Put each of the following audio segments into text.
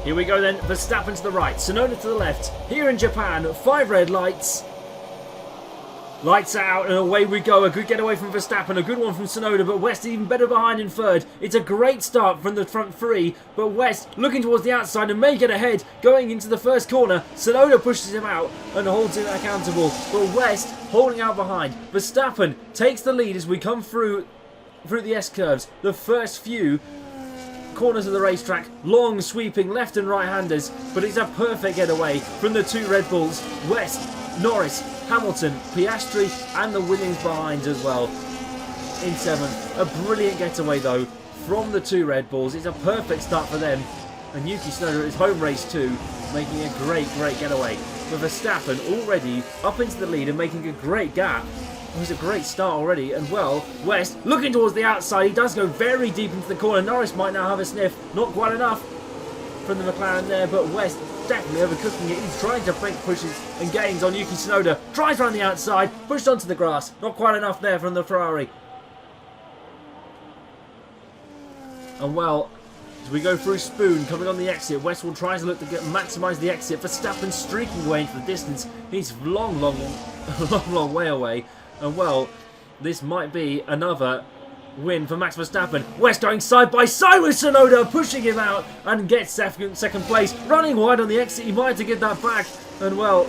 Here we go then, Verstappen to the right, Tsunoda to the left. Here in Japan, 5 red lights. Lights out and away we go. A good getaway from Verstappen, a good one from Tsunoda, but West even better behind in third. It's a great start from the front three, but West looking towards the outside and may get ahead going into the first corner. Tsunoda pushes him out and holds him accountable, but West holding out behind. Verstappen takes the lead as we come through the S-curves. The first few corners of the racetrack, long sweeping left and right handers, but it's a perfect getaway from the 2 Red Bulls. West, Norris, Hamilton, Piastri and the Williams behind as well in 7th. A brilliant getaway though from the 2 Red Bulls. It's a perfect start for them, and Yuki Tsunoda is home race 2, making a great getaway. With Verstappen already up into the lead and making a great gap. It was a great start already, and well, West looking towards the outside. He does go very deep into the corner. Norris might now have a sniff. Not quite enough from the McLaren there, but West definitely overcooking it. He's trying to make pushes and gains on Yuki Tsunoda. Tries around the outside, pushed onto the grass. Not quite enough there from the Ferrari. And well, as we go through Spoon, coming on the exit, West will try to look to maximise the exit. Verstappen streaking away into the distance. He's long way away. And well, this might be another win for Max Verstappen. West going side by side with Tsunoda, pushing him out and gets second place. Running wide on the exit, he might have to get that back. And well,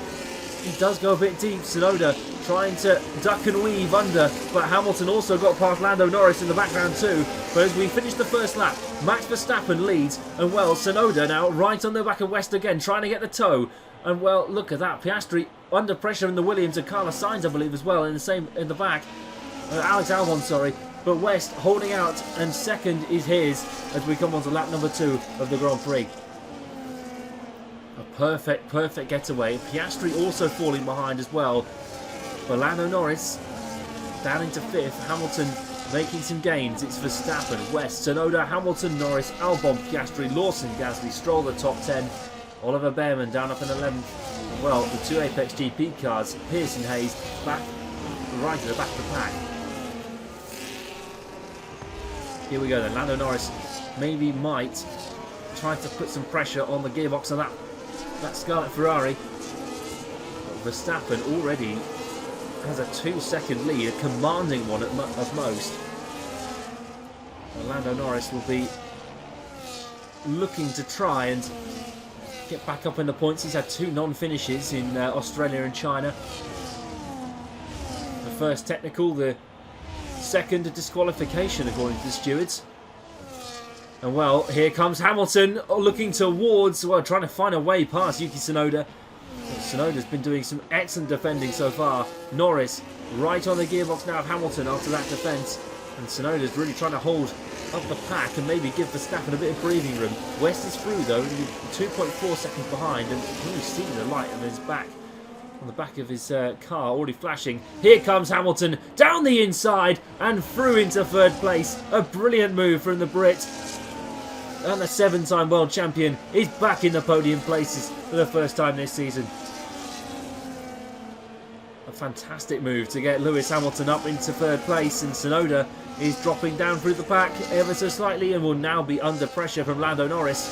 he does go a bit deep. Tsunoda trying to duck and weave under, but Hamilton also got past Lando Norris in the background too. But as we finish the first lap, Max Verstappen leads, and well, Tsunoda now right on the back of West again, trying to get the toe. And well, look at that, Piastri under pressure in the Williams, and Carlos Sainz, I believe, as well in the back. Alex Albon, sorry. But West holding out, and second is his as we come on to lap number 2 of the Grand Prix. A perfect getaway. Piastri also falling behind as well. But Lando Norris down into 5th. Hamilton making some gains. It's Verstappen, West, Tsunoda, Hamilton, Norris, Albon, Piastri, Lawson, Gasly, Stroll the top 10. Oliver Behrman down up in 11th. Well, the 2 APX GP cars, Pierce and Hayes, back right at the back of the pack. Here we go then. Lando Norris might try to put some pressure on the gearbox of that Scarlet Ferrari. But Verstappen already has a 2-second lead, a commanding one at most. And Lando Norris will be looking to try and get back up in the points. He's had 2 non-finishes in Australia and China. The first technical, the second a disqualification according to the stewards. And well, here comes Hamilton looking towards, well, trying to find a way past Yuki Tsunoda. Tsunoda's been doing some excellent defending so far. Norris right on the gearbox now of Hamilton after that defence. And Tsunoda's really trying to hold up the pack and maybe give Verstappen a bit of breathing room. West is through though, 2.4 seconds behind, and you can really see the light on his back, on the back of his car already flashing. Here comes Hamilton down the inside and through into 3rd place. A brilliant move from the Brit. And the 7-time world champion is back in the podium places for the first time this season. A fantastic move to get Lewis Hamilton up into 3rd place, and Tsunoda is dropping down through the pack ever so slightly and will now be under pressure from Lando Norris.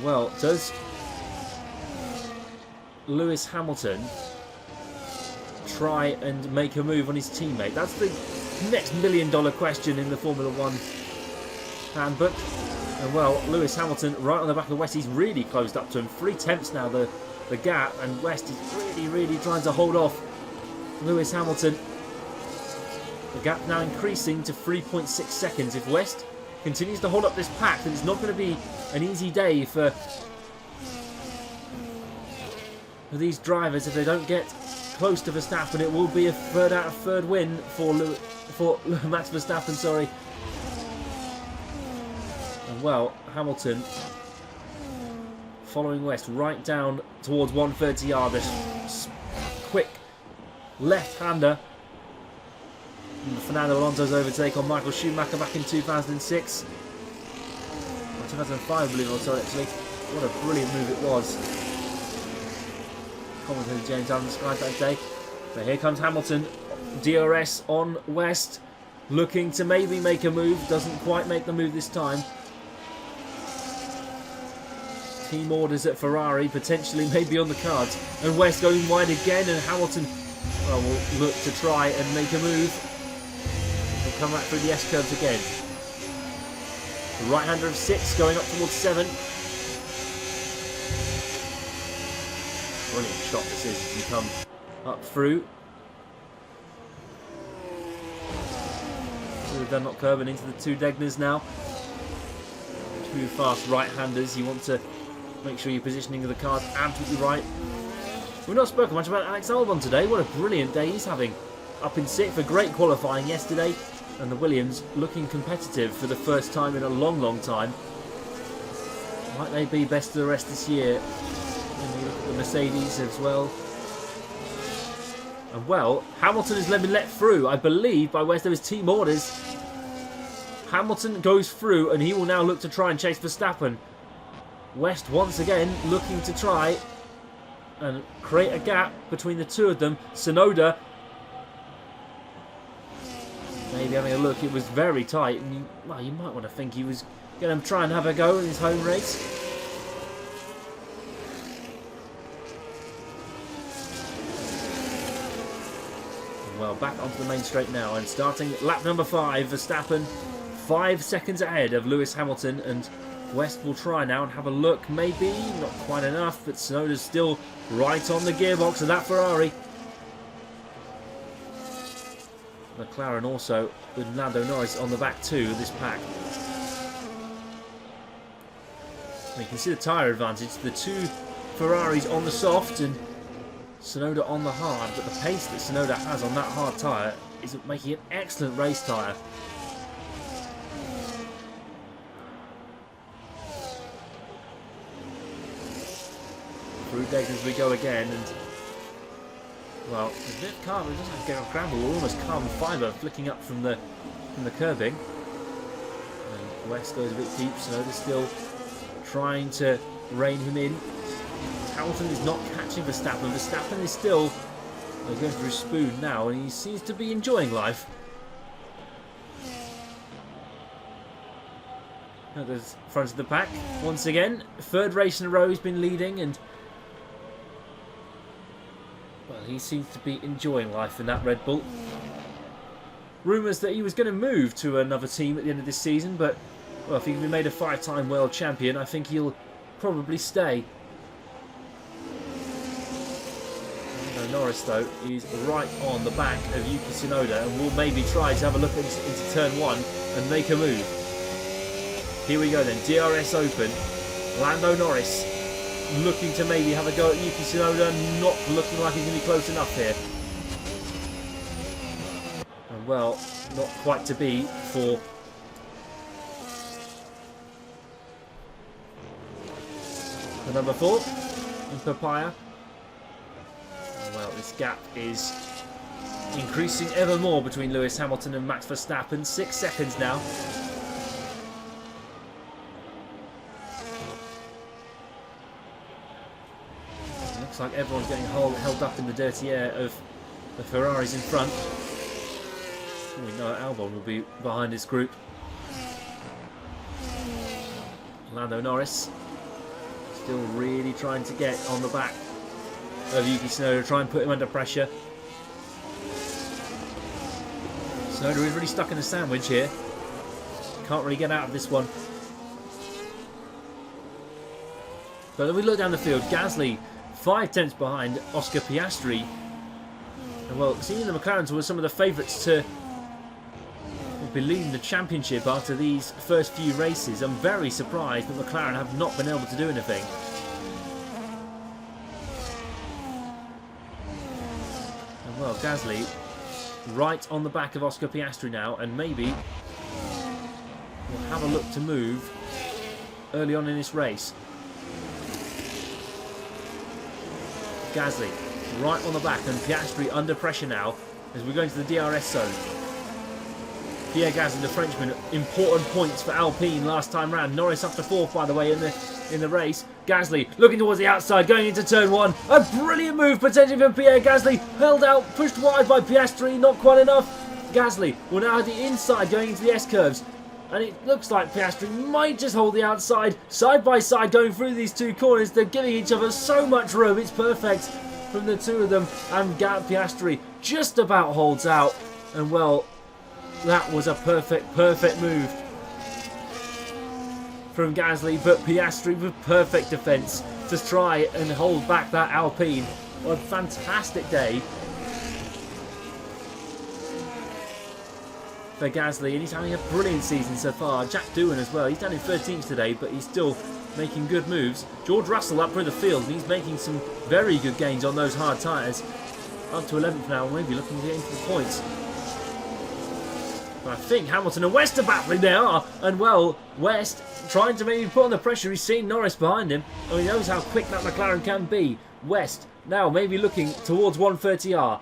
Well, does Lewis Hamilton try and make a move on his teammate? That's the next $1 million question in the Formula 1 handbook. And well, Lewis Hamilton right on the back of West. He's really closed up to him. 3/10 now the gap, and West is really trying to hold off Lewis Hamilton. The gap now increasing to 3.6 seconds. If West continues to hold up this pack, then it's not going to be an easy day for these drivers. If they don't get close to Verstappen, it will be a 3rd out of 3rd win for Max Verstappen, sorry. And well, Hamilton following West right down towards 130 yard. This quick left-hander. Fernando Alonso's overtake on Michael Schumacher back in 2006. Or 2005, I believe it was, actually. What a brilliant move it was. Commentator James Allen described that day. But here comes Hamilton. DRS on West. Looking to maybe make a move. Doesn't quite make the move this time. Team orders at Ferrari potentially maybe on the cards. And West going wide again, and Hamilton will look to try and make a move. He'll come back through the S-curves again. The right-hander of 6 going up towards 7. Brilliant shot this is as you come up through. Through the Dunlop curve and into the 2 Degners now. 2 fast right-handers. You want to make sure your positioning of the car is absolutely right. We've not spoken much about Alex Albon today. What a brilliant day he's having. Up in 6th, a great qualifying yesterday. And the Williams looking competitive for the first time in a long, long time. Might they be best of the rest this year? And you look at the Mercedes as well. And well, Hamilton has been let through, I believe, by West of his team orders. Hamilton goes through and he will now look to try and chase Verstappen. West once again looking to try and create a gap between the 2 of them. Tsunoda maybe having a look. It was very tight, and you might want to think he was going to try and have a go in his home race. Well, back onto the main straight now, and starting lap number 5, Verstappen 5 seconds ahead of Lewis Hamilton, and West will try now and have a look. Maybe not quite enough, but Tsunoda's still right on the gearbox of that Ferrari. McLaren also with Lando Norris on the back too of this pack. And you can see the tyre advantage. The 2 Ferraris on the soft and Tsunoda on the hard, but the pace that Tsunoda has on that hard tyre is making it an excellent race tyre. Through Degners we go again, and well, there's a bit of carbon, it doesn't have to get off gravel, or almost carbon fibre flicking up from the curbing. And West goes a bit deep, Tsunoda's still trying to rein him in. Hamilton is not catching Verstappen. Verstappen is still going through Spoon now, and he seems to be enjoying life. At the front of the pack, once again, 3rd race in a row he's been leading, and well, he seems to be enjoying life in that Red Bull. Rumours that he was going to move to another team at the end of this season, but well, if he can be made a 5-time world champion, I think he'll probably stay. Norris though is right on the back of Yuki Tsunoda and will maybe try to have a look into turn 1 and make a move. Here we go then, DRS open. Lando Norris looking to maybe have a go at Yuki Tsunoda, not looking like he's going to be close enough here. And well, not quite to be for the number 4 in Papaya. Well, this gap is increasing ever more between Lewis Hamilton and Max Verstappen. 6 seconds now. It looks like everyone's getting held up in the dirty air of the Ferraris in front. We know Albon will be behind this group. Lando Norris still really trying to get on the back of Yuki Tsunoda, try and put him under pressure. Tsunoda is really stuck in a sandwich here. Can't really get out of this one. But if we look down the field, Gasly 5 tenths behind Oscar Piastri. And well, seeing the McLarens were some of the favourites to be leading the championship after these first few races, I'm very surprised that McLaren have not been able to do anything. Well, Gasly right on the back of Oscar Piastri now, and maybe we'll have a look to move early on in this race. Gasly right on the back, and Piastri under pressure now as we go into the DRS zone. Pierre Gasly, the Frenchman, important points for Alpine last time round. Norris up to 4th, by the way, in the race. Gasly looking towards the outside, going into turn 1. A brilliant move potentially from Pierre Gasly. Held out, pushed wide by Piastri, not quite enough. Gasly will now have the inside going into the S-curves. And it looks like Piastri might just hold the outside. Side by side going through these two corners. They're giving each other so much room. It's perfect from the two of them. And Piastri just about holds out. And well, that was a perfect move from Gasly. But Piastri with perfect defence to try and hold back that Alpine. What a fantastic day for Gasly, and he's having a brilliant season so far. Jack Doohan as well. He's down in 13th today, but he's still making good moves. George Russell up through the field, and he's making some very good gains on those hard tyres. Up to 11th now, maybe looking to get into the points. But I think Hamilton and West are battling. They are, and well, West trying to maybe put on the pressure. He's seen Norris behind him, and he knows how quick that McLaren can be. West now maybe looking towards 130R.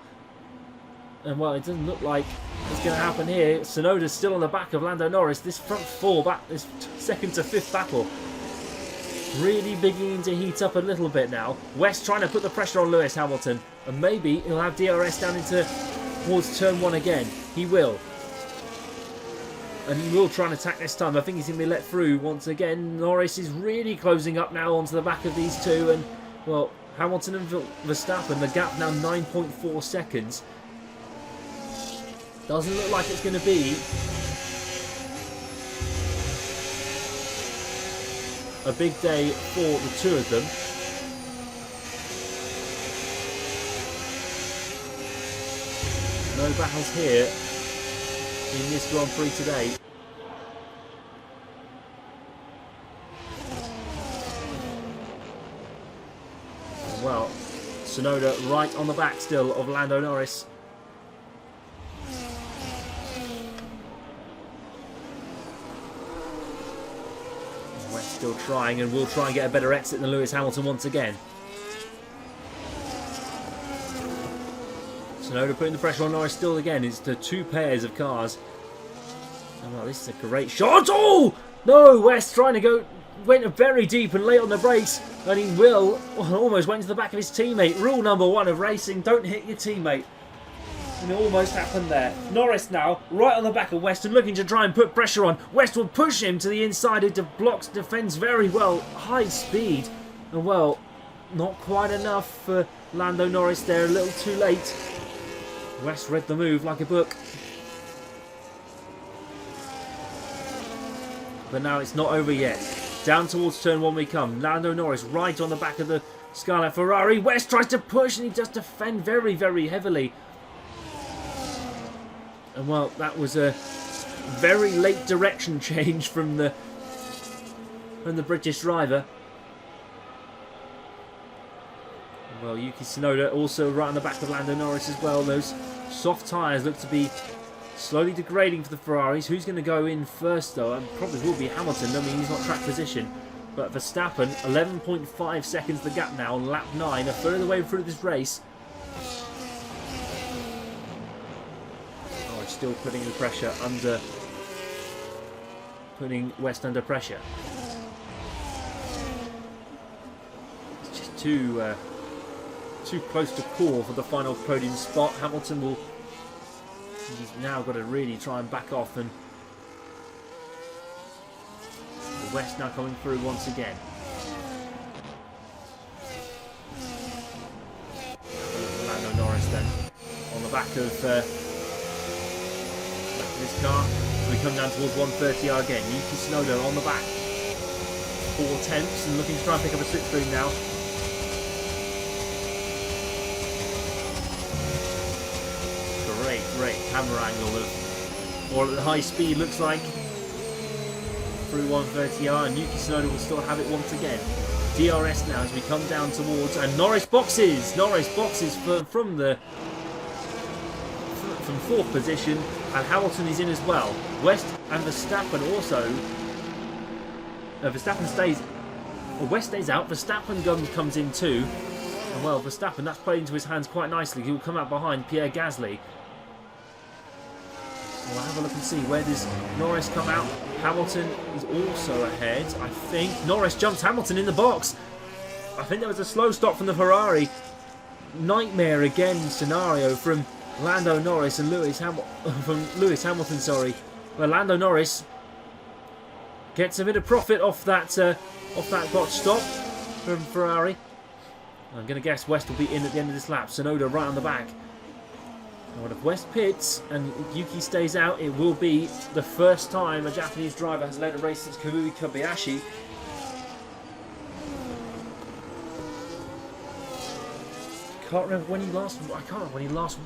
And well, it doesn't look like it's going to happen here. Tsunoda's still on the back of Lando Norris. This front four, this second to fifth battle, really beginning to heat up a little bit now. West trying to put the pressure on Lewis Hamilton. And maybe he'll have DRS down towards turn one again. He will. And he will try and attack this time. I think he's going to be let through once again. Norris is really closing up now onto the back of these two. And, well, Hamilton and Verstappen, the gap now 9.4 seconds. Doesn't look like it's going to be a big day for the two of them. No battles here in this Grand Prix today. Well, Tsunoda right on the back still of Lando Norris. West still trying, and will try and get a better exit than Lewis Hamilton once again. Tsunoda putting the pressure on Norris still again. It's the two pairs of cars. And well, this is a great shot. Oh! No, West trying to go, went very deep and late on the brakes. And he almost went to the back of his teammate. Rule number one of racing, don't hit your teammate. And it almost happened there. Norris now, right on the back of West and looking to try and put pressure on. West will push him to the inside. It blocks, defends very well. High speed. And well, not quite enough for Lando Norris there. A little too late. West read the move like a book. But now it's not over yet. Down towards turn one we come. Lando Norris right on the back of the Scarlet Ferrari. West tries to push and he does defend very, very heavily. And well, that was a very late direction change from the British driver. Well, Yuki Tsunoda also right on the back of Lando Norris as well. Those soft tyres look to be slowly degrading for the Ferraris. Who's going to go in first though? And probably will be Hamilton. I mean, he's not track position. But Verstappen, 11.5 seconds the gap now on lap 9. A third of the way through this race. Still putting the pressure under, putting West under pressure. It's just too close to call for the final podium spot. Hamilton will, he's now got to really try and back off, and West now coming through once again. Lando Norris then on the back of this car. We come down towards 130R again. Yuki Tsunoda on the back. 4/10 and looking to try and pick up a slipstream now. Great camera angle of all at the high speed looks like through 130R, and Yuki Tsunoda will still have it once again. DRS now as we come down towards, and Norris boxes from fourth position, and Hamilton is in as well. West and Verstappen also. Verstappen stays. West stays out. Verstappen comes in too. And well, Verstappen, that's played into his hands quite nicely. He will come out behind Pierre Gasly. We'll have a look and see, where does Norris come out. Hamilton is also ahead, I think. Norris jumps Hamilton in the box. I think there was a slow stop from the Ferrari. Nightmare again scenario from Lando Norris and Lewis Hamilton, sorry. Well, Lando Norris Gets a bit of profit off that botch stop from Ferrari. I'm going to guess West will be in at the end of this lap. Tsunoda right on the back. And if West pits and Yuki stays out, it will be the first time a Japanese driver has led a race since Kamui Kobayashi. Can't remember when he last. I can't remember when he last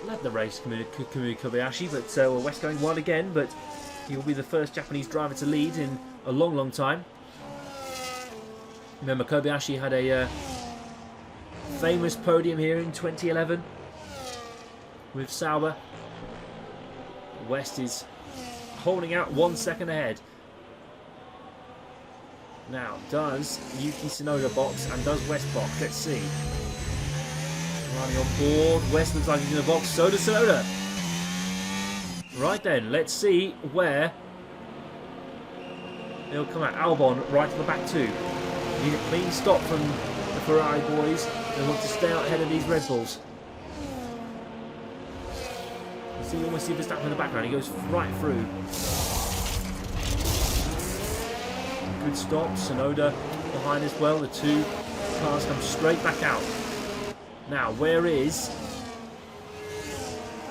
led the race, Kamui Kobayashi. But well, West going wild again. But he will be the first Japanese driver to lead in a long, long time. Remember, Kobayashi had a famous podium here in 2011 with Sauber. West is holding out 1 second ahead. Now, does Yuki Tsunoda box and does West box? Let's see. Running on board. West looks like he's in the box. So does Tsunoda. Right then, let's see where it'll come out. Albon right to the back too. Need a clean stop from the Ferrari boys. They want to stay out ahead of these Red Bulls. You almost see Verstappen in the background. He goes right through. Good stop. Tsunoda behind as well. The two cars come straight back out. Now, where is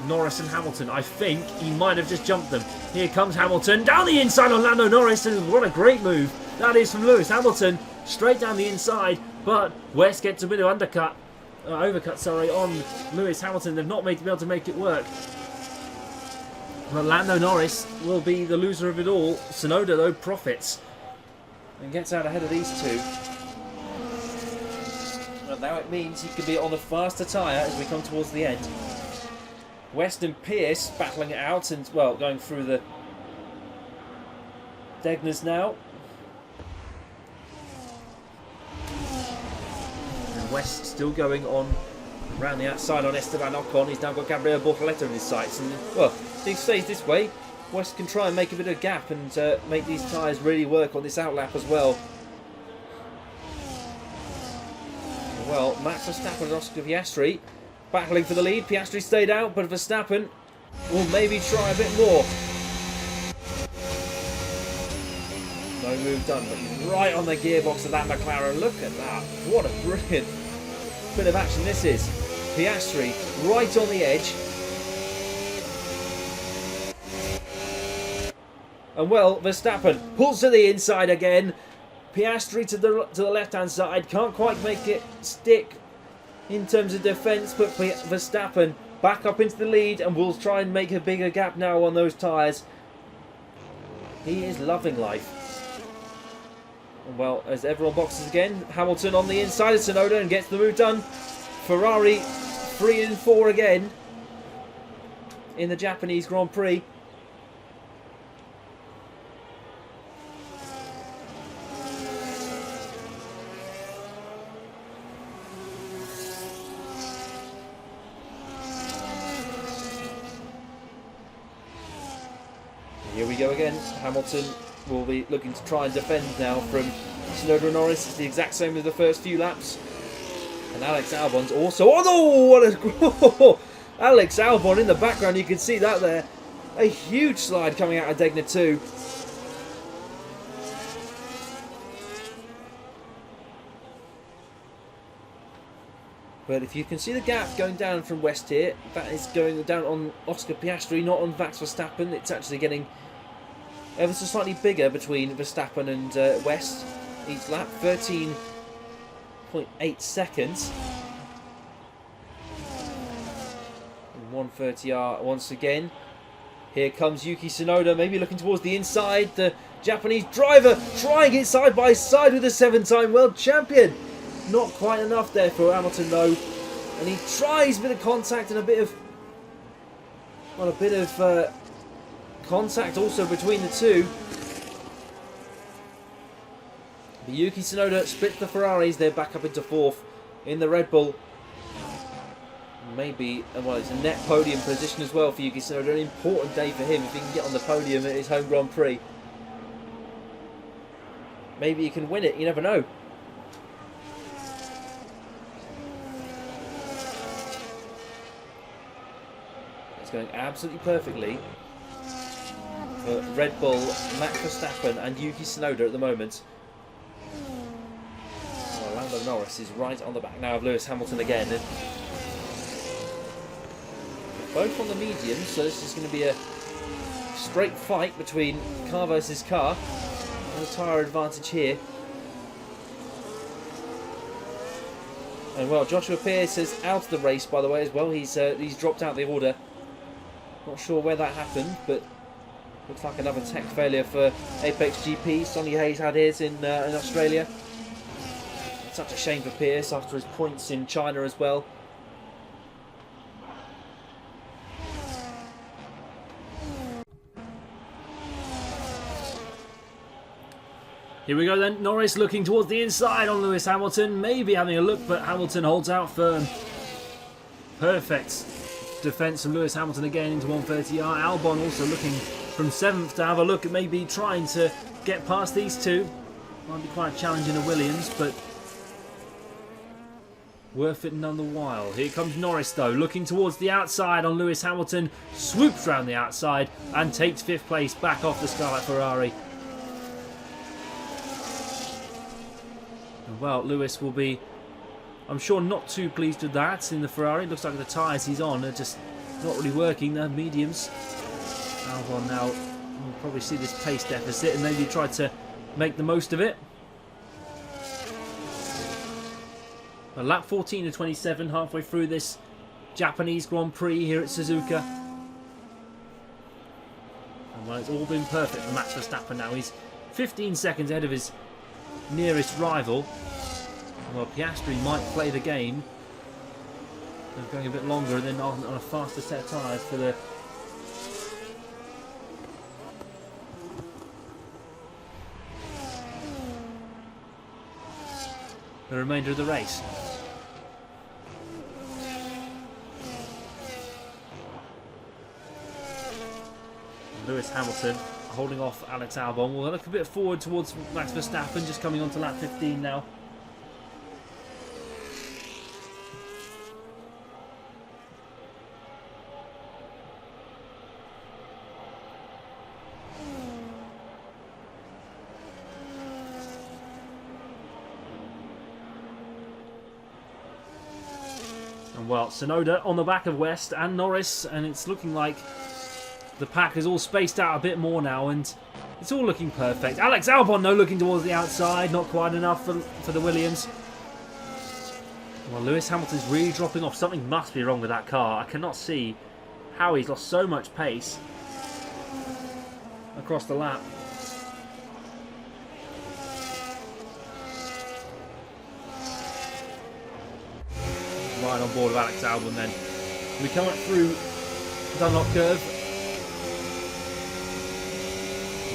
Norris and Hamilton? I think he might have just jumped them. Here comes Hamilton. Down the inside on Lando Norris. And what a great move. That is from Lewis Hamilton. Straight down the inside. But West gets a bit of overcut, sorry, on Lewis Hamilton. They've not been able to make it work. But Lando Norris will be the loser of it all. Tsunoda, though, profits and gets out ahead of these two. Well, now it means he can be on the faster tyre as we come towards the end. West and Pierce battling it out and, well, going through the Degners now. And West still going on around the outside on Esteban Ocon. He's now got Gabriel Bortoleto in his sights. And, well, if he stays this way, West can try and make a bit of gap and make these tyres really work on this outlap as well. Well, Max Verstappen and Oscar Piastri battling for the lead. Piastri stayed out, but Verstappen will maybe try a bit more. No move done, but he's right on the gearbox of that McLaren. Look at that. What a brilliant bit of action this is. Piastri right on the edge. And well, Verstappen pulls to the inside again. Piastri to the left-hand side. Can't quite make it stick in terms of defence, but Verstappen back up into the lead and will try and make a bigger gap now on those tyres. He is loving life. And well, as everyone boxes again, Hamilton on the inside of Tsunoda and gets the move done. Ferrari 3 and 4 again in the Japanese Grand Prix. Here we go again. Hamilton will be looking to try and defend now from Tsunoda and Norris. It's the exact same as the first few laps. And Alex Albon's also... Oh, no! What a... Alex Albon in the background. You can see that there. A huge slide coming out of Degner 2. But if you can see the gap going down from West here, that is going down on Oscar Piastri, not on Max Verstappen. It's actually getting ever so slightly bigger between Verstappen and West each lap. 13.8 seconds. 130R once again. Here comes Yuki Tsunoda, maybe looking towards the inside. The Japanese driver trying it side by side with the 7-time world champion. Not quite enough there for Hamilton though. And he tries a bit of contact and a bit of contact also between the two. But Yuki Tsunoda splits the Ferraris. They're back up into 4th in the Red Bull. Maybe, well, it's a net podium position as well for Yuki Tsunoda. An important day for him if he can get on the podium at his home Grand Prix. Maybe he can win it, you never know. It's going absolutely perfectly. for Red Bull, Max Verstappen and Yuki Tsunoda at the moment. Well, Lando Norris is right on the back now of Lewis Hamilton again. And both on the medium, so this is going to be a straight fight between car versus car. No tyre advantage here. And well, Joshua Pearce is out of the race, by the way, as well. He's dropped out the order. Not sure where that happened, but looks like another tech failure for APX GP. Sonny Hayes had his in Australia. It's such a shame for Pearce after his points in China as well. Here we go then, Norris looking towards the inside on Lewis Hamilton, maybe having a look, but Hamilton holds out firm. Perfect defence from Lewis Hamilton again into 130R. Albon also looking from 7th to have a look at maybe trying to get past these two. Might be quite challenging a Williams, but worth it none the while. Here comes Norris though, looking towards the outside on Lewis Hamilton, swoops round the outside and takes 5th place back off the Scarlet Ferrari. Well, Lewis will be, I'm sure, not too pleased with that in the Ferrari. Looks like the tyres he's on are just not really working. They're mediums. Albon now will probably see this pace deficit and maybe try to make the most of it. A lap 14 of 27, halfway through this Japanese Grand Prix here at Suzuka. And well, it's all been perfect for Max Verstappen now. He's 15 seconds ahead of his nearest rival. Well, Piastri might play the game of going a bit longer and then on a faster set of tyres for the remainder of the race. Lewis Hamilton holding off Alex Albon. We'll look a bit forward towards Max Verstappen, just coming on to lap 15 now. And well, Tsunoda on the back of West and Norris, and it's looking like the pack is all spaced out a bit more now, and it's all looking perfect. Alex Albon, though, looking towards the outside. Not quite enough for the Williams. Well, Lewis Hamilton's really dropping off. Something must be wrong with that car. I cannot see how he's lost so much pace across the lap. Right on board with Alex Albon then. We come up through Dunlop curve.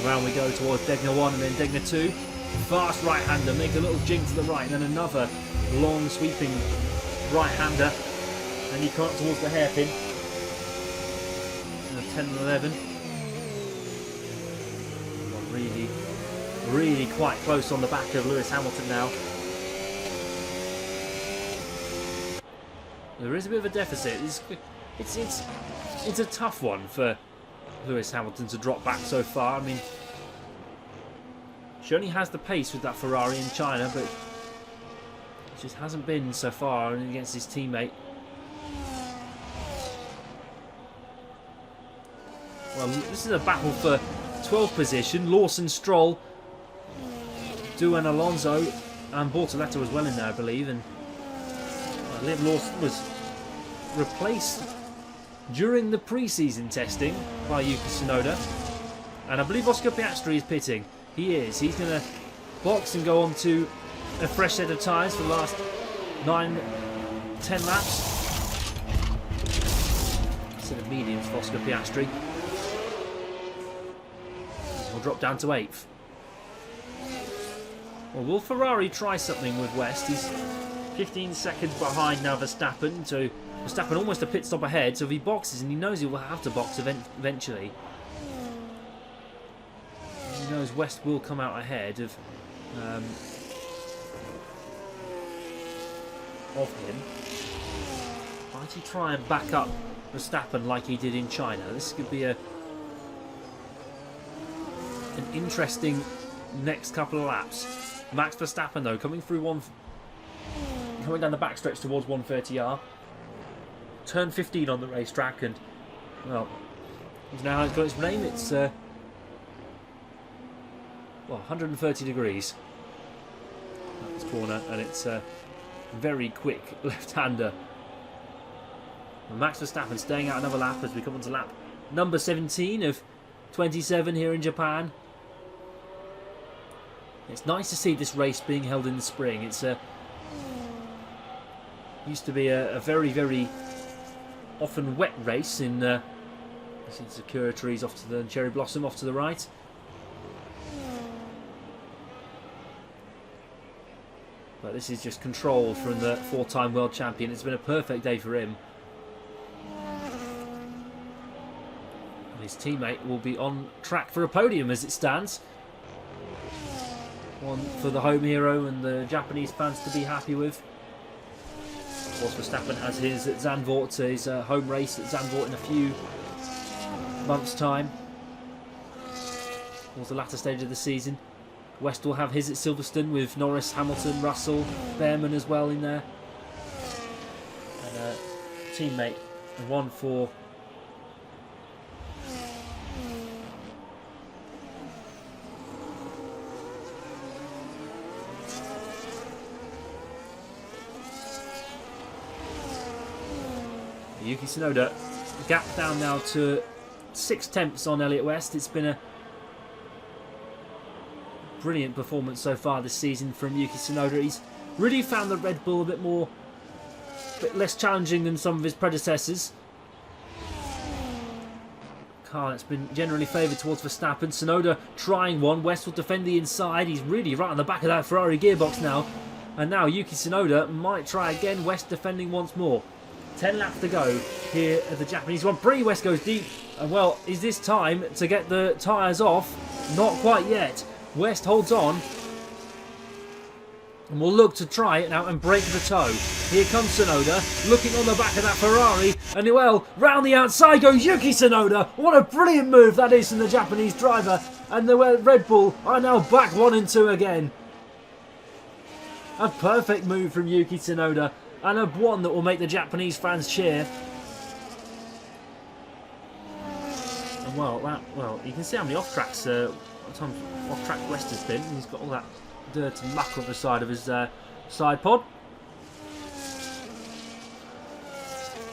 Around we go towards Degner 1 and then Degner 2. Fast right-hander, make a little jink to the right, and then another long sweeping right-hander. And you come up towards the hairpin. And 10 and 11. Well, really quite close on the back of Lewis Hamilton now. There is a bit of a deficit. It's a tough one for Lewis Hamilton to drop back so far. I mean, she only has the pace with that Ferrari in China, but it just hasn't been so far against his teammate. Well, this is a battle for 12th position. Lawson, Stroll, Doohan, Alonso, and Bortoleto as well in there, I believe. And Liam Lawson was replaced during the pre-season testing by Yuki Tsunoda, and I believe Oscar Piastri is pitting. He is. He's going to box and go on to a fresh set of tyres for the last 9-10 laps. Set of mediums for Oscar Piastri. We'll drop down to 8th. Well, will Ferrari try something with West? He's 15 seconds behind now Verstappen, so Verstappen almost a pit stop ahead, so if he boxes, and he knows he will have to box eventually, he knows West will come out ahead of him. Might he try and back up Verstappen like he did in China? This could be a an interesting next couple of laps. Max Verstappen, though, coming down the backstretch towards 130R. Turn 15 on the racetrack, and, well, now it's got its name. It's, 130 degrees. This corner, and it's a very quick left-hander. Max Verstappen staying out another lap as we come on to lap number 17 of 27 here in Japan. It's nice to see this race being held in the spring. It's used to be a very, very often wet race in I see the Sakura trees off to the cherry blossom off to the right. But this is just control from the four-time world champion. It's been a perfect day for him. And his teammate will be on track for a podium as it stands. One for the home hero and the Japanese fans to be happy with. Of course, Verstappen has his at Zandvoort, his home race at Zandvoort in a few months' time. Towards the latter stage of the season. West will have his at Silverstone with Norris, Hamilton, Russell, Behrman as well in there. And a teammate, and one for Yuki Tsunoda. Gap down now to 6/10 on Elliott West. It's been a brilliant performance so far this season from Yuki Tsunoda. He's really found the Red Bull a bit less challenging than some of his predecessors. Car that's been generally favoured towards Verstappen. Tsunoda trying one. West will defend the inside. He's really right on the back of that Ferrari gearbox now. And now Yuki Tsunoda might try again. West defending once more. 10 laps to go here at the Japanese Grand Prix. West goes deep. And well, is this time to get the tyres off? Not quite yet. West holds on and will look to try it now and break the toe. Here comes Tsunoda, looking on the back of that Ferrari, and well, round the outside goes Yuki Tsunoda. What a brilliant move that is from the Japanese driver, and the Red Bull are now back 1 and 2 again. A perfect move from Yuki Tsunoda, and a one that will make the Japanese fans cheer. And well, you can see how many off-tracks off-track West has been. He's got all that dirt and muck on the side of his side pod.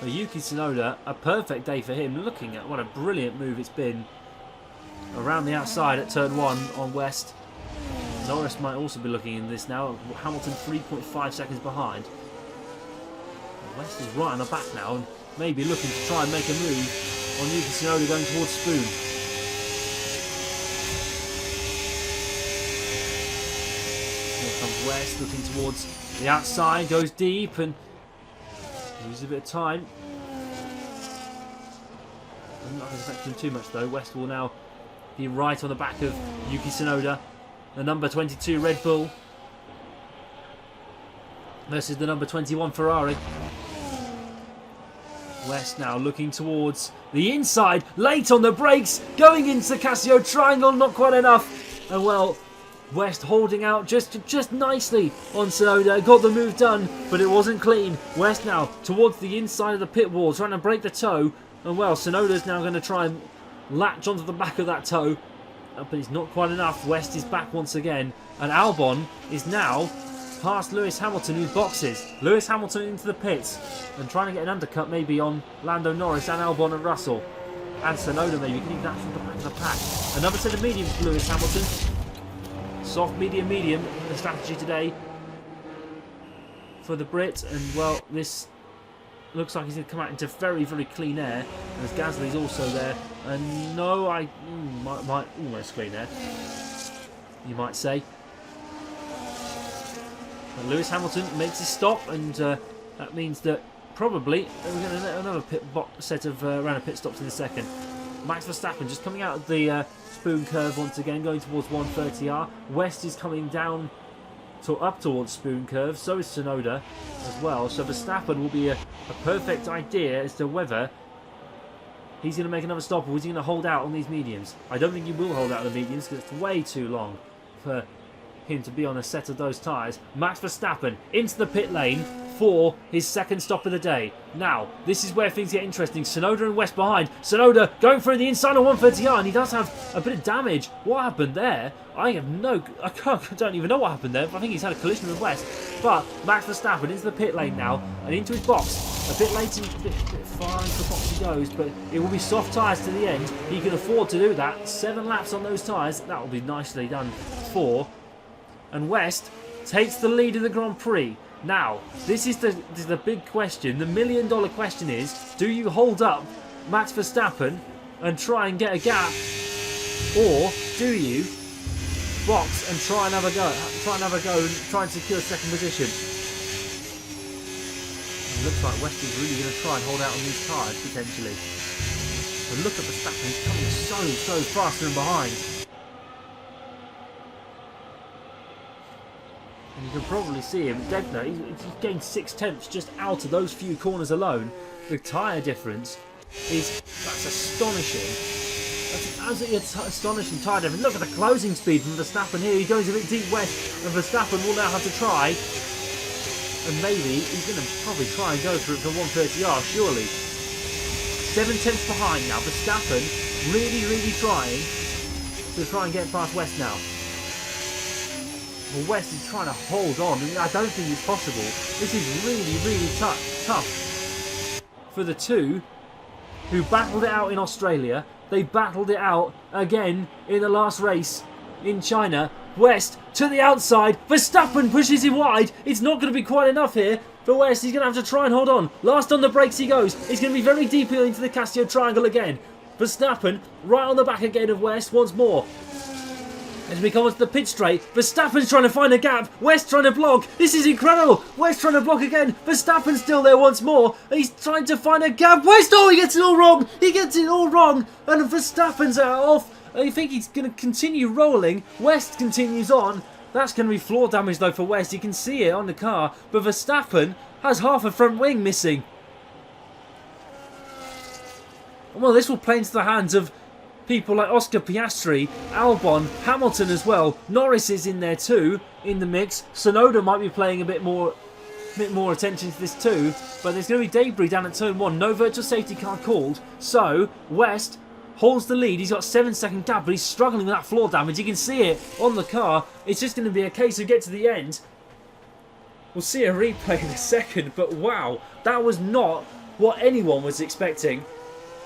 But Yuki Tsunoda, a perfect day for him. Looking at what a brilliant move it's been around the outside at turn 1 on West. Norris might also be looking in this now. Hamilton 3.5 seconds behind. West is right on the back now and maybe looking to try and make a move on Yuki Tsunoda going towards Spoon. West looking towards the outside, goes deep and loses a bit of time. I'm not going to affect him too much though. West will now be right on the back of Yuki Tsunoda, the number 22 Red Bull versus the number 21 Ferrari. West now looking towards the inside, late on the brakes, going into the Casio triangle, not quite enough. And well, West holding out just nicely on Tsunoda. Got the move done, but it wasn't clean. West now towards the inside of the pit wall, trying to break the toe. And well, Tsunoda's now going to try and latch onto the back of that toe. But it's not quite enough. West is back once again. And Albon is now past Lewis Hamilton, who boxes. Lewis Hamilton into the pits and trying to get an undercut maybe on Lando Norris and Albon and Russell. And Tsunoda maybe getting that from the back of the pack. Another set of mediums for Lewis Hamilton. Soft, medium, the strategy today for the Brit. And well, this looks like he's going to come out into very, very clean air. As Gasly's also there. And no, might almost clean air, you might say. But Lewis Hamilton makes his stop, and that means that probably we're going to get another set of round of pit stops in a second. Max Verstappen just coming out of the Spoon curve once again, going towards 130R. West is coming down up towards Spoon curve, so is Tsunoda as well. So Verstappen will be a perfect idea as to whether he's going to make another stop, or is he going to hold out on these mediums? I don't think he will hold out on the mediums because it's way too long for him to be on a set of those tyres. Max Verstappen into the pit lane for his second stop of the day. Now, this is where things get interesting. Tsunoda and West behind. Tsunoda going through the inside on 130R, and he does have a bit of damage. What happened there? I don't even know what happened there. I think he's had a collision with West. But Max Verstappen into the pit lane now and into his box. A bit late, a bit far into the box he goes, but it will be soft tyres to the end. He can afford to do that. 7 laps on those tyres. That will be nicely done for. And West takes the lead in the Grand Prix. Now, this is the big question. The $1 million question is, do you hold up Max Verstappen and try and get a gap, or do you box and try and have a go and try and secure second position? It looks like West is really going to try and hold out on these tyres potentially. But look at Verstappen, he's coming so fast from behind. And you can probably see him, Degner, he's gained 6/10 just out of those few corners alone. The tyre difference that's astonishing. That's an absolutely astonishing tyre difference. Look at the closing speed from Verstappen here. He goes a bit deep West, and Verstappen will now have to try. And maybe he's going to probably try and go for it for 130R, surely. 7/10 behind now. Verstappen really trying and get past West now. Well, West is trying to hold on, and I don't think it's possible. This is really tough for the two who battled it out in Australia. They battled it out again in the last race in China. West to the outside. Verstappen pushes him wide. It's not going to be quite enough here for West. He's going to have to try and hold on. Last on the brakes he goes. It's going to be very deep into the Castillo triangle again. Verstappen right on the back again of West once more. As we come onto the pit straight, Verstappen's trying to find a gap. West trying to block. This is incredible. West trying to block again. Verstappen's still there once more. He's trying to find a gap. West, he gets it all wrong. He gets it all wrong. And Verstappen's off. I think he's going to continue rolling. West continues on. That's going to be floor damage though for West. You can see it on the car. But Verstappen has half a front wing missing. Well, this will play into the hands of people like Oscar Piastri, Albon, Hamilton as well. Norris is in there too, in the mix. Tsunoda might be playing a bit more attention to this too. But there's going to be debris down at turn 1. No virtual safety car called. So, West holds the lead. He's got 7-second gap, but he's struggling with that floor damage. You can see it on the car. It's just going to be a case of get to the end. We'll see a replay in a second, but wow, that was not what anyone was expecting.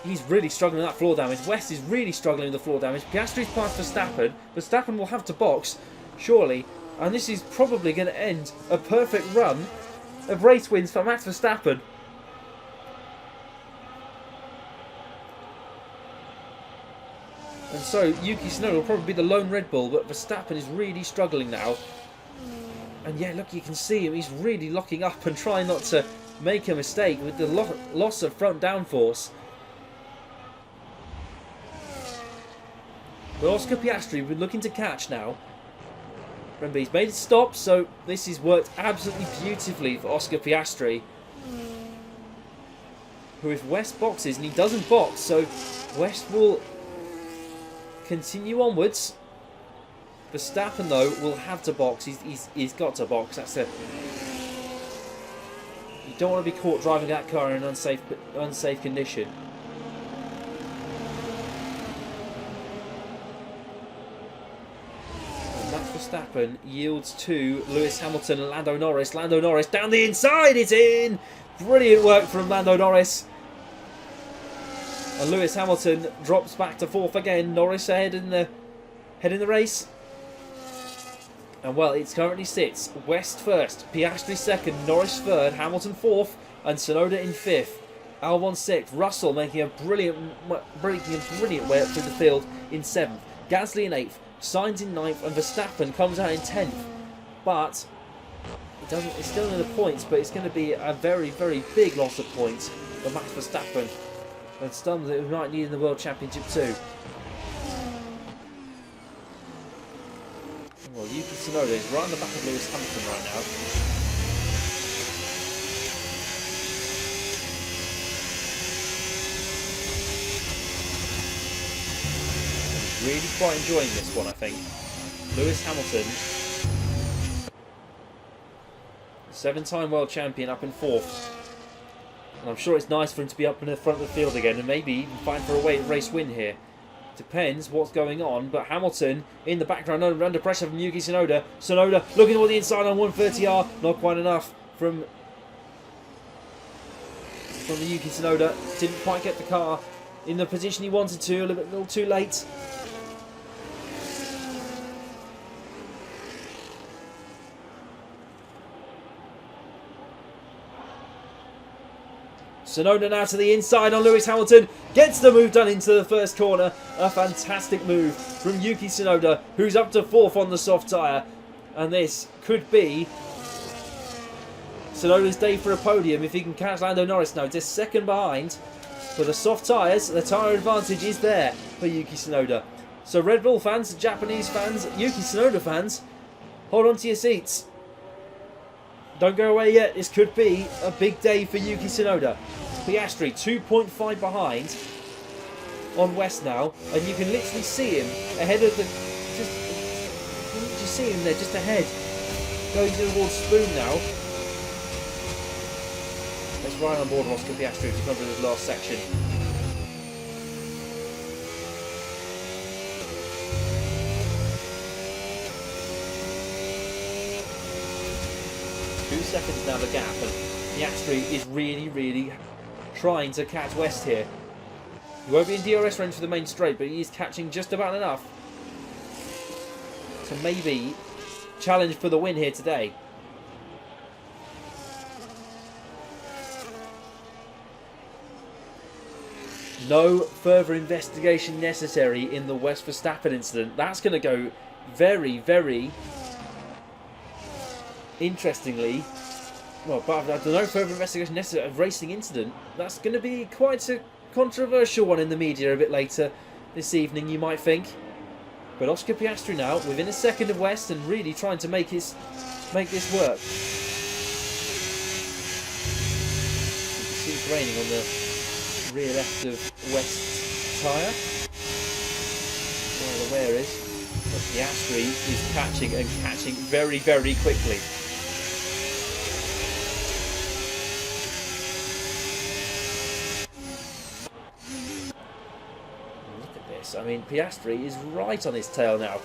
He's really struggling with that floor damage. West is really struggling with the floor damage. Piastri's past Verstappen. Verstappen will have to box, surely. And this is probably going to end a perfect run of race wins for Max Verstappen. And so, Yuki Tsunoda will probably be the lone Red Bull, but Verstappen is really struggling now. And yeah, look, you can see him. He's really locking up and trying not to make a mistake with the loss of front downforce. But Oscar Piastri will be looking to catch now. Remember, he's made it stop, so this has worked absolutely beautifully for Oscar Piastri. Who, if West boxes, and he doesn't box, so West will continue onwards. Verstappen, though, will have to box. He's got to box. That's it. You don't want to be caught driving that car in an unsafe condition. Verstappen yields to Lewis Hamilton and Lando Norris. Lando Norris down the inside, it's in! Brilliant work from Lando Norris. And Lewis Hamilton drops back to 4th again. Norris ahead in the race. And well, it currently sits West 1st, Piastri 2nd, Norris 3rd, Hamilton 4th, and Tsunoda in 5th. Albon 6th, Russell making a brilliant way up through the field in 7th. Gasly in 8th. Sainz in 9th, and Verstappen comes out in 10th. But it's still in the points, but it's going to be a very big loss of points for Max Verstappen, and some that we might need in the World Championship too. Well, Yuki Tsunoda is right on the back of Lewis Hamilton right now. Really quite enjoying this one, I think. Lewis Hamilton, 7-time world champion, up in 4th. And I'm sure it's nice for him to be up in the front of the field again and maybe even fight for a race win here. Depends what's going on, but Hamilton in the background under pressure from Yuki Tsunoda. Tsunoda looking toward the inside on 130R, not quite enough from the Yuki Tsunoda. Didn't quite get the car in the position he wanted to, a little too late. Tsunoda now to the inside on Lewis Hamilton. Gets the move done into the first corner. A fantastic move from Yuki Tsunoda, who's up to 4th on the soft tyre. And this could be Tsunoda's day for a podium if he can catch Lando Norris now. Just 2nd behind. For the soft tyres, the tyre advantage is there for Yuki Tsunoda. So Red Bull fans, Japanese fans, Yuki Tsunoda fans, hold on to your seats. Don't go away yet. This could be a big day for Yuki Tsunoda. Piastri 2.5 behind on West now, and you can literally see him ahead of the. Just see him there, just ahead, going towards Spoon now. Let's ride on board Oscar Piastri to cover this last section. Seconds now the gap, and Piastri is really trying to catch West here. He won't be in DRS range for the main straight, but he is catching just about enough to maybe challenge for the win here today. No further investigation necessary in the West Verstappen incident. That's going to go very interestingly. Well, but there's no further investigation necessary of racing incident. That's going to be quite a controversial one in the media a bit later this evening, you might think. But Oscar Piastri now within a second of West and really trying to make this work. You can see it's raining on the rear left of West's tyre. Where the wear is. But Piastri is catching very quickly. I mean, Piastri is right on his tail now.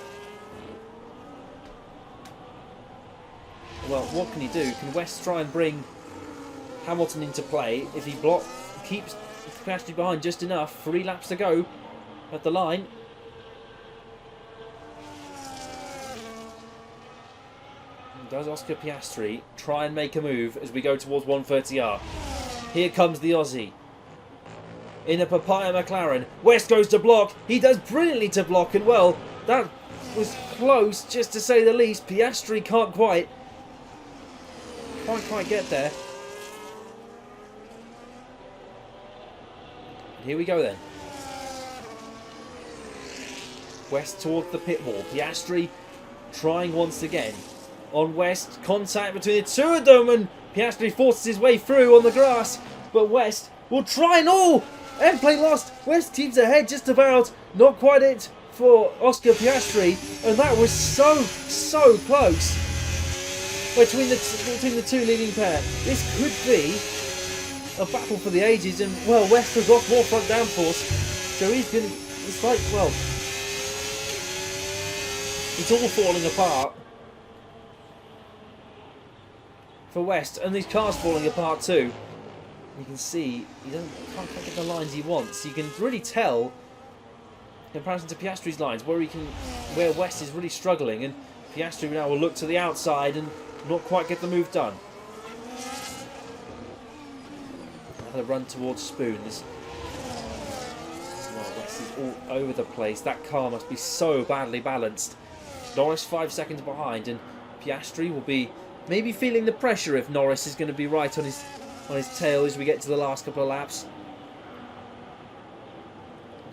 Well, what can he do? Can West try and bring Hamilton into play? If he keeps Piastri behind just enough, 3 laps to go at the line. Does Oscar Piastri try and make a move as we go towards 130R? Here comes the Aussie. In a papaya McLaren. West goes to block. He does brilliantly to block, and well, that was close, just to say the least. Piastri can't quite get there. Here we go then. West towards the pit wall. Piastri trying once again. On West, contact between the two of them, and Piastri forces his way through on the grass. But West will try and end play lost. West keeps ahead just about. Not quite it for Oscar Piastri, and that was so close between the two leading pair. This could be a battle for the ages, and well, West has got more front downforce, so he's gonna. It's like, well, it's all falling apart for West, and these cars falling apart too. You can see he can't get the lines he wants. You can really tell in comparison to Piastri's lines where West is really struggling, and Piastri now will look to the outside and not quite get the move done. Another run towards Spoon. West is all over the place. That car must be so badly balanced. Norris 5 seconds behind, and Piastri will be maybe feeling the pressure if Norris is going to be right on his tail as we get to the last couple of laps.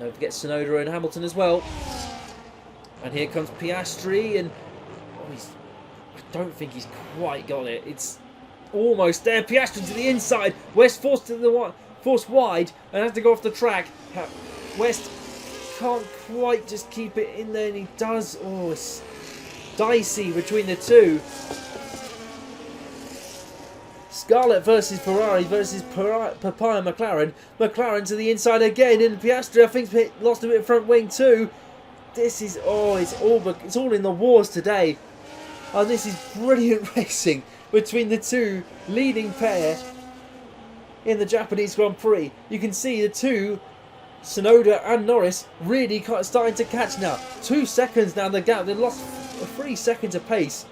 Don't forget Tsunoda and Hamilton as well. And here comes Piastri, and I don't think he's quite got it. It's almost there. Piastri to the inside. West forced wide and has to go off the track. West can't quite just keep it in there, and he does. Oh, it's dicey between the two. Scarlett versus Ferrari versus Papaya McLaren. McLaren to the inside again, and Piastri I think lost a bit of front wing too. This is it's all in the wars today. Oh, this is brilliant racing between the two leading pair in the Japanese Grand Prix. You can see the two, Tsunoda and Norris, really starting to catch now. 2 seconds now the gap. They've lost 3 seconds of pace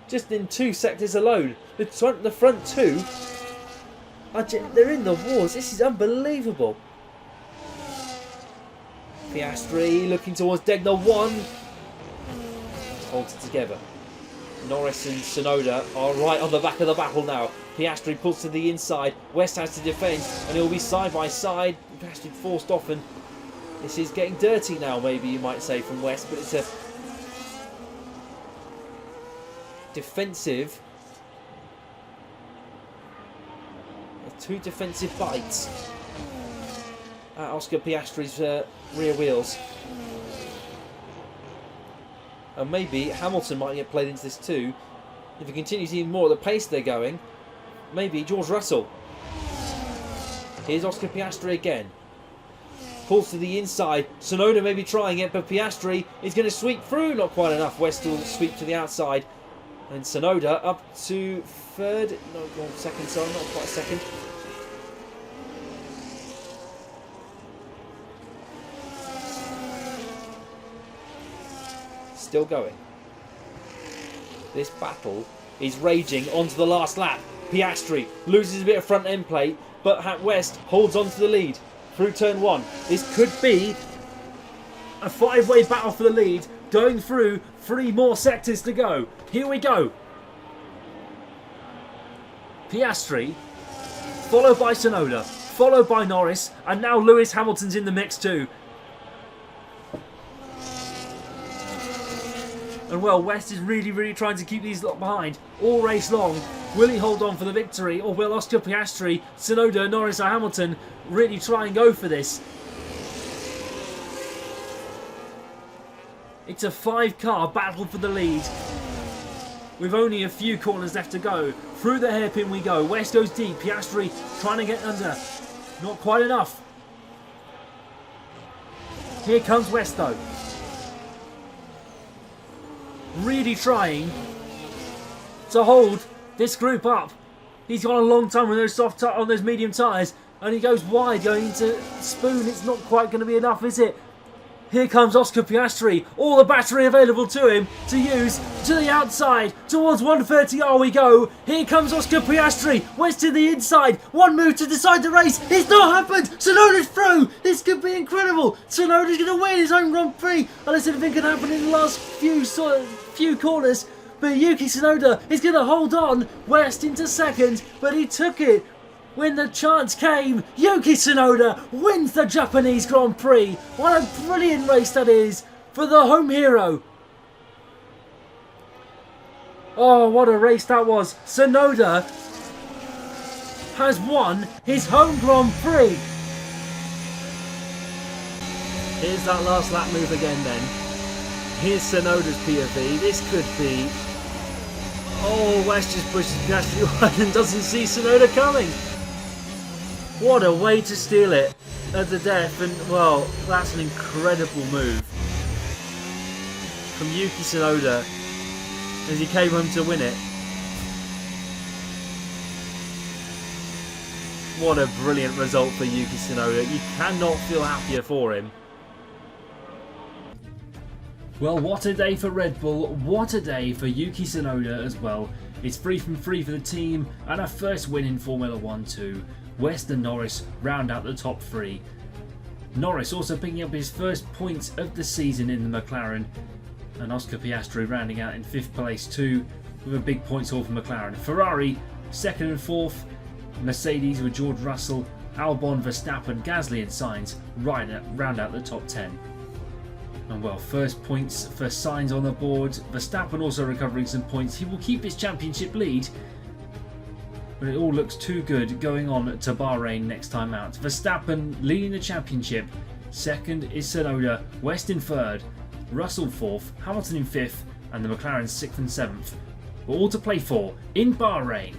just in 2 sectors alone. The front two, they're in the wars. This is unbelievable. Piastri looking towards Degner 1. Holds it together. Norris and Tsunoda are right on the back of the battle now. Piastri pulls to the inside. West has to defend, and it'll be side by side. Piastri forced off, and this is getting dirty now, maybe you might say, from West, but it's a defensive. 2 defensive bites at Oscar Piastri's rear wheels. And maybe Hamilton might get played into this too. If he continues even more at the pace they're going, maybe George Russell. Here's Oscar Piastri again. Pulls to the inside. Tsunoda may be trying it, but Piastri is going to sweep through. Not quite enough. West will sweep to the outside. And Tsunoda up to third. No, well, second, sorry, not quite second. Still going. This battle is raging onto the last lap. Piastri loses a bit of front end plate, but West holds on to the lead through turn 1. This could be a 5-way battle for the lead, going through 3 more sectors to go. Here we go. Piastri, followed by Tsunoda, followed by Norris, and now Lewis Hamilton's in the mix too. And well, West is really trying to keep these lot behind all race long. Will he hold on for the victory, or will Oscar Piastri, Tsunoda, Norris or Hamilton really try and go for this? It's a 5-car battle for the lead, with only a few corners left to go. Through the hairpin we go. West goes deep. Piastri trying to get under. Not quite enough. Here comes West though. Really trying to hold this group up. He's got a long time on those medium tyres, and he goes wide going into Spoon. It's not quite going to be enough, is it? Here comes Oscar Piastri, all the battery available to him to use to the outside. Towards 130R we go. Here comes Oscar Piastri, West to the inside. One move to decide the race. It's not happened. Tsunoda's through. This could be incredible. Tsunoda's going to win his own Grand Prix, unless anything can happen in the last few corners. But Yuki Tsunoda is going to hold on. West into second, but he took it when the chance came. Yuki Tsunoda wins the Japanese Grand Prix. What a brilliant race that is for the home hero. Oh, what a race that was. Tsunoda has won his home Grand Prix. Here's that last lap move again then. Here's Tsunoda's PFE. This could be... Oh, West just pushes Piastri wide and doesn't see Tsunoda coming. What a way to steal it at the death, and well, that's an incredible move from Yuki Tsunoda as he came home to win it. What a brilliant result for Yuki Tsunoda. You cannot feel happier for him. Well, what a day for Red Bull, what a day for Yuki Tsunoda as well. It's 3 from 3 for the team and a first win in Formula 1 too. West and Norris round out the top 3. Norris also picking up his first points of the season in the McLaren, and Oscar Piastri rounding out in 5th place too, with a big points haul for McLaren. Ferrari 2nd and 4th, Mercedes with George Russell, Albon, Verstappen, Gasly and Sainz round out the top 10. And well, first points for Sainz on the board. Verstappen also recovering some points. He will keep his championship lead, but it all looks too good going on to Bahrain next time out. Verstappen leading the championship Second is Tsunoda, West in third, Russell fourth, Hamilton in fifth, and the McLaren 6th and 7th. But all to play for in Bahrain.